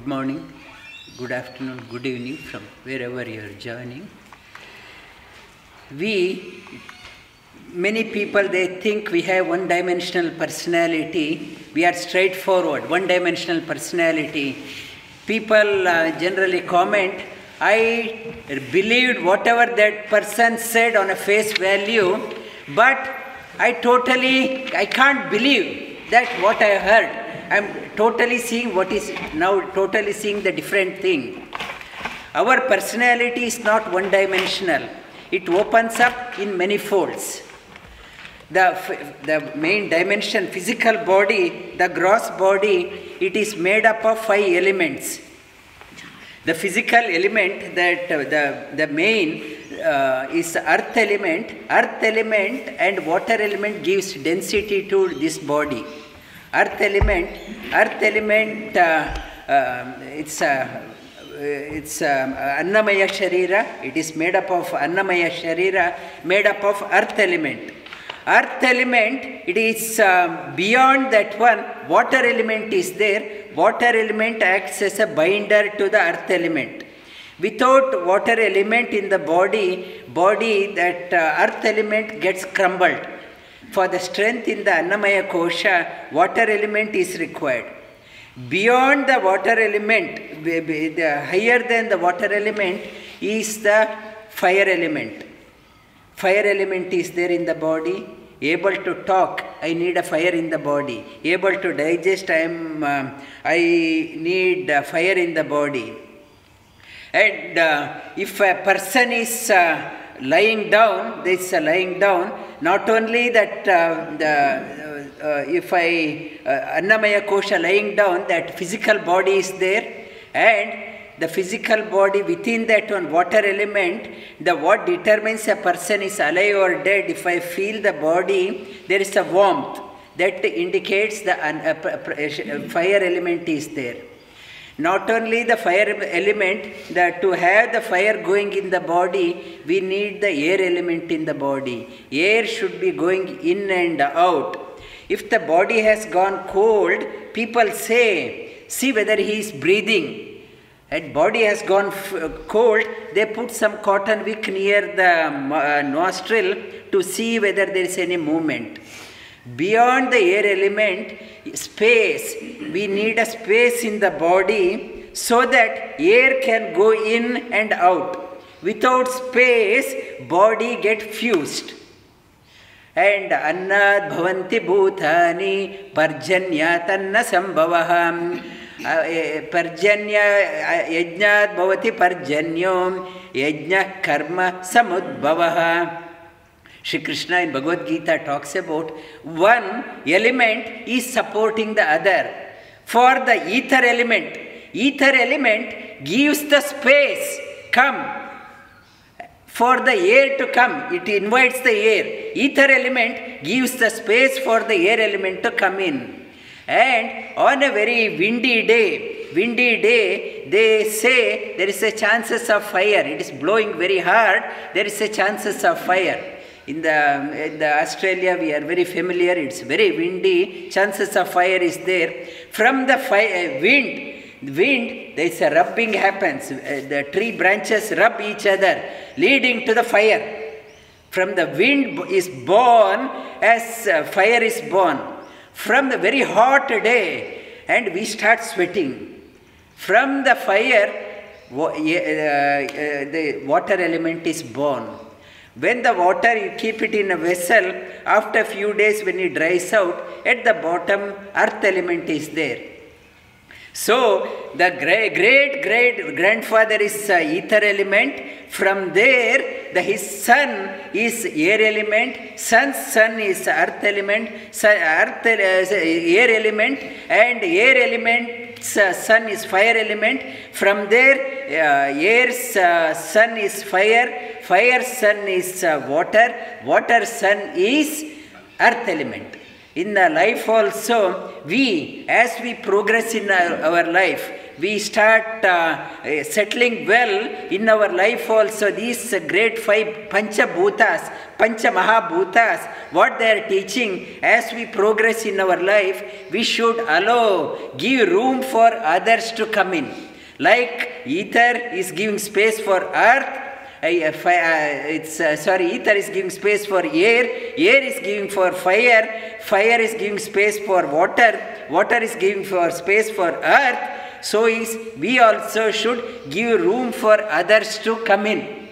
good morning, good afternoon, good evening from wherever you are joining. Many people, they think we have one-dimensional personality. We are straightforward, one-dimensional personality. People generally comment, I believed whatever that person said on a face value, but I can't believe that what I heard. I'm totally seeing totally seeing the different thing. Our personality is not one-dimensional. It opens up in many folds. The main dimension, physical body, the gross body, it is made up of 5 elements. The physical element, that the main is earth element. Earth element and water element gives density to this body. Earth element, it's Annamaya Sharira. It is made up of Annamaya Sharira, made up of earth element. Earth element, it is beyond that one. Water element is there. Water element acts as a binder to the earth element. Without water element in the body that earth element gets crumbled. For the strength in the Annamaya Kosha, water element is required. Beyond the water element, higher than the water element is the fire element. Fire element is there in the body. Able to talk, I need a fire in the body. Able to digest, I need fire in the body. And if a person is lying down, there is a lying down. Not only that, if Annamaya Kosha lying down, that physical body is there, and the physical body within that one water element, what determines a person is alive or dead. If I feel the body, there is a warmth that indicates the fire element is there. Not only the fire element, to have the fire going in the body, we need the air element in the body. Air should be going in and out. If the body has gone cold, people say, see whether he is breathing. And body has gone cold, they put some cotton wick near the nostril to see whether there is any movement. Beyond the air element, space, we need a space in the body so that air can go in and out. Without space, body gets fused. And annad bhavanti bhutani parjanya tanna sambhavaham. Parjanya yajnat bhavati parjanyom yajna karma samudbhavaha. Shri Krishna in Bhagavad Gita talks about one element is supporting the other. For the ether element gives the space, come. For the air to come, it invites the air. Ether element gives the space for the air element to come in. And on a very windy day, they say there is a chances of fire. It is blowing very hard, there is a chances of fire. In the Australia, we are very familiar, it's very windy, chances of fire is there. From the wind, there is a rubbing happens. The tree branches rub each other, leading to the fire. From the wind is born as fire is born. From the very hot day, and we start sweating. From the fire, the water element is born. When the water, you keep it in a vessel, after a few days when it dries out, at the bottom, earth element is there. So, the great-grandfather is ether element. From there, his son is air element, son's son is earth element, air element, and air element's son is fire element. From there, air's son is fire, fire's son is water, water's son is earth element. In the life also, as we progress in our life, we start settling well in our life also. These great 5 Panchabhutas, Panchamahabhutas, what they are teaching, as we progress in our life, we should give room for others to come in. Like ether is giving space for earth, ether is giving space for air, air is giving for fire, fire is giving space for water, water is giving for space for earth. So we also should give room for others to come in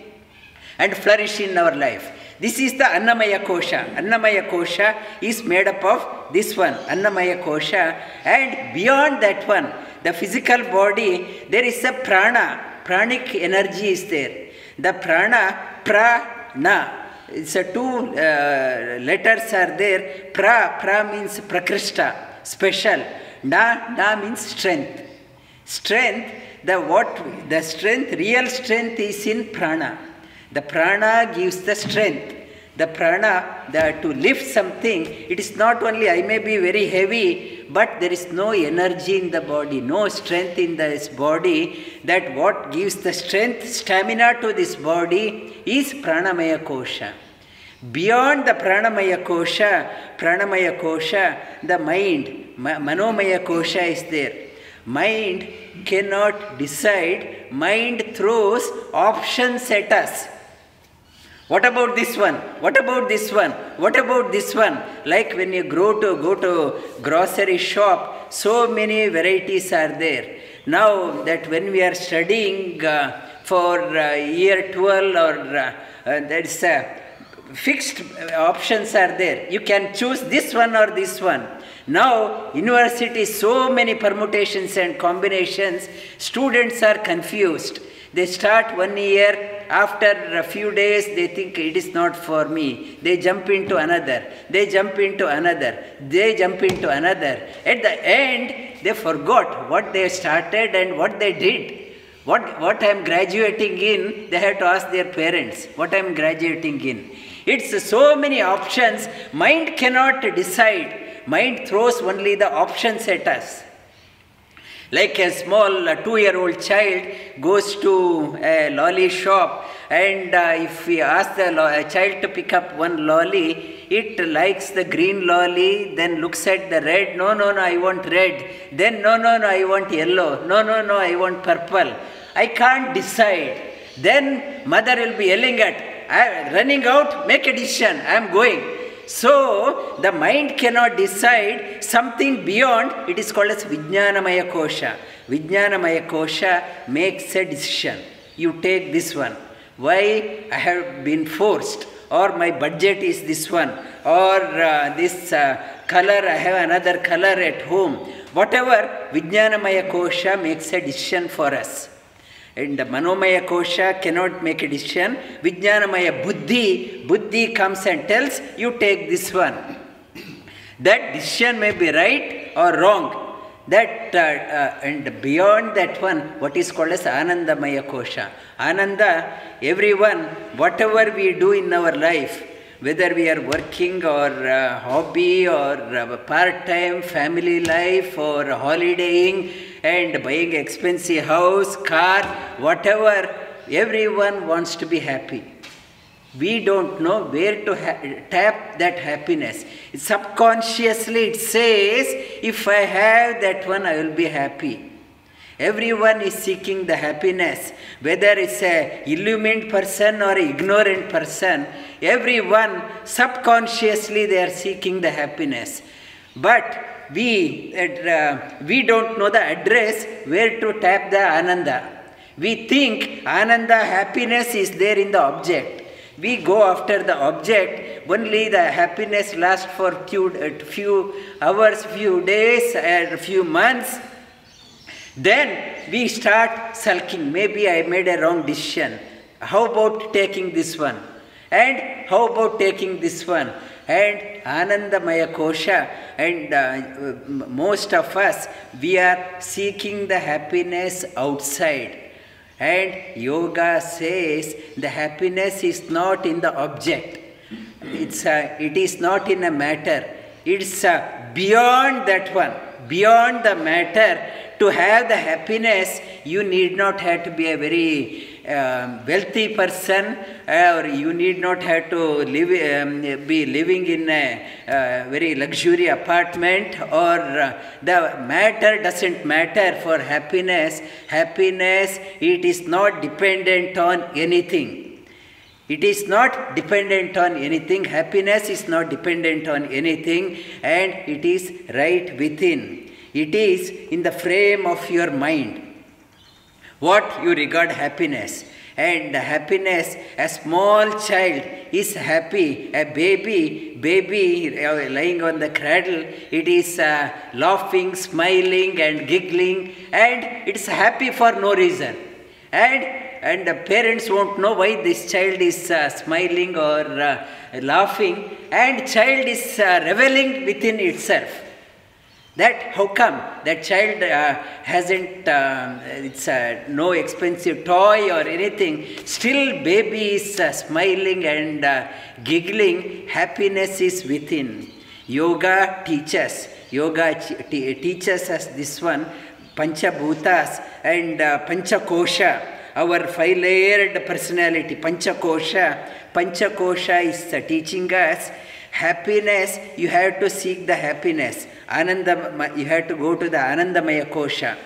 and flourish in our life. This is the Annamaya Kosha. Annamaya Kosha is made up of this one, Annamaya Kosha, and beyond that one, the physical body, there is a prana, pranic energy is there. The prana, pra-na, it's 2 letters are there. Pra means prakrishta, special. Na means strength. Strength, the strength, real strength is in prana. The prana gives the strength. The prana, to lift something, it is not only I may be very heavy, but there is no energy in the body, no strength in this body. That what gives the strength, stamina to this body is Pranamaya Kosha. Beyond the Pranamaya Kosha, the mind, Manomaya Kosha is there. Mind cannot decide, mind throws options at us. What about this one? What about this one? What about this one? Like when you go to grocery shop, so many varieties are there. Now that when we are studying for year 12 or that's fixed options are there. You can choose this one or this one. Now university, so many permutations and combinations, students are confused. They start 1 year, after a few days they think it is not for me. They jump into another, they jump into another, they jump into another. At the end, they forgot what they started and what they did. What I am graduating in, they have to ask their parents, what I am graduating in. It's so many options, mind cannot decide. Mind throws only the options at us. Like a small 2-year-old child goes to a lolly shop, and if we ask the child to pick up one lolly, it likes the green lolly, then looks at the red, no, I want red, then no, I want yellow, no, I want purple. I can't decide. Then mother will be yelling at, running out, make a decision, I am going. So, the mind cannot decide something beyond, it is called as Vijnanamaya Kosha. Vijnanamaya Kosha makes a decision. You take this one. Why I have been forced, or my budget is this one, or this color, I have another color at home. Whatever, Vijnanamaya Kosha makes a decision for us. And the Manomaya Kosha cannot make a decision. Vijnanamaya Buddhi comes and tells, you take this one. That decision may be right or wrong. That and beyond that one, what is called as Anandamaya Kosha. Ananda, everyone, whatever we do in our life, whether we are working or hobby or part-time family life or holidaying and buying expensive house, car, whatever, everyone wants to be happy. We don't know where to tap that happiness. Subconsciously it says, if I have that one, I will be happy. Everyone is seeking the happiness, whether it's an illumined person or an ignorant person. Everyone, subconsciously they are seeking the happiness. But we don't know the address where to tap the Ananda. We think Ananda, happiness is there in the object. We go after the object, only the happiness lasts for few hours, few days, and few months. Then we start sulking. Maybe I made a wrong decision. How about taking this one? And how about taking this one? And Anandamaya Kosha, and most of us, we are seeking the happiness outside. And yoga says the happiness is not in the object. It is not in a matter. It's beyond that one, beyond the matter, to to have the happiness, you need not have to be a very wealthy person, or you need not have to live, be living in a very luxury apartment, or the matter doesn't matter for happiness. Happiness, it is not dependent on anything. It is not dependent on anything. Happiness is not dependent on anything, and it is right within. It is in the frame of your mind. What you regard happiness. And the happiness, a small child is happy. A baby lying on the cradle, it is laughing, smiling and giggling, and it's happy for no reason. And the parents won't know why this child is smiling or laughing, and child is reveling within itself. That how come that child hasn't it's no expensive toy or anything, still baby is smiling and giggling. Happiness is within. Yoga teaches us this one, Panchabhutas and Panchakosha. Our 5-layered personality, Panchakosha is teaching us happiness. You have to seek the happiness. You have to go to the Anandamaya Kosha.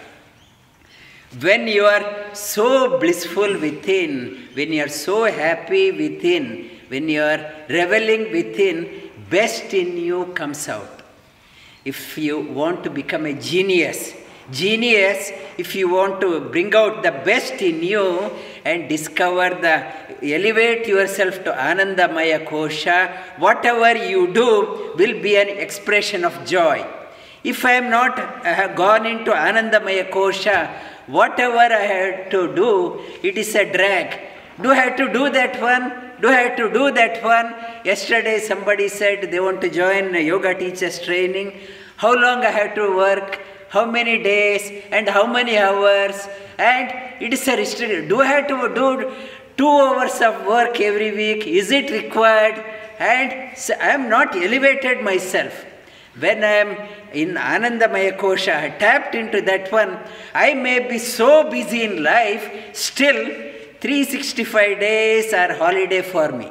When you are so blissful within, when you are so happy within, when you are reveling within, best in you comes out. If you want to become a genius, if you want to bring out the best in you and elevate yourself to Anandamaya Kosha, whatever you do will be an expression of joy. If I am not gone into Anandamaya Kosha, whatever I had to do, it is a drag. Do I have to do that one? Do I have to do that one? Yesterday somebody said they want to join a yoga teacher's training. How long I have to work? How many days and how many hours? And it is a restriction. Do I have to do 2 hours of work every week? Is it required? And so I am not elevated myself. When I am in Anandamaya Kosha, I tapped into that one. I may be so busy in life, still 365 days are holiday for me.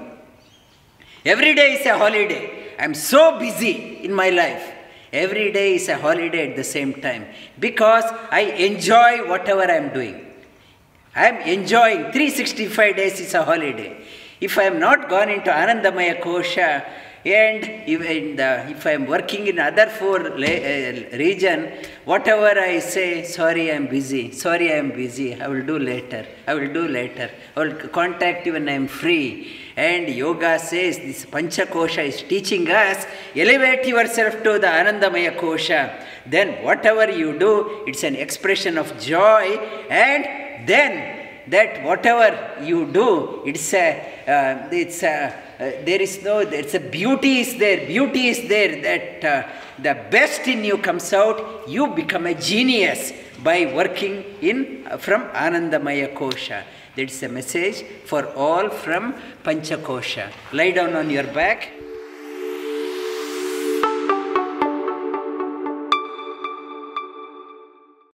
Every day is a holiday. I am so busy in my life. Every day is a holiday at the same time, because I enjoy whatever I am doing. I am enjoying. 365 days is a holiday. If I am not gone into Anandamaya Kosha, and if I am working in other 4 region, whatever I say, sorry I am busy, I will do later, I will contact you when I am free. And yoga says, this Panchakosha is teaching us, elevate yourself to the Anandamaya Kosha. Then whatever you do, it's an expression of joy, and then that whatever you do, it's a beauty is there, that the best in you comes out. You become a genius by working from Anandamaya Kosha. That's a message for all from Panchakosha. Lie down on your back.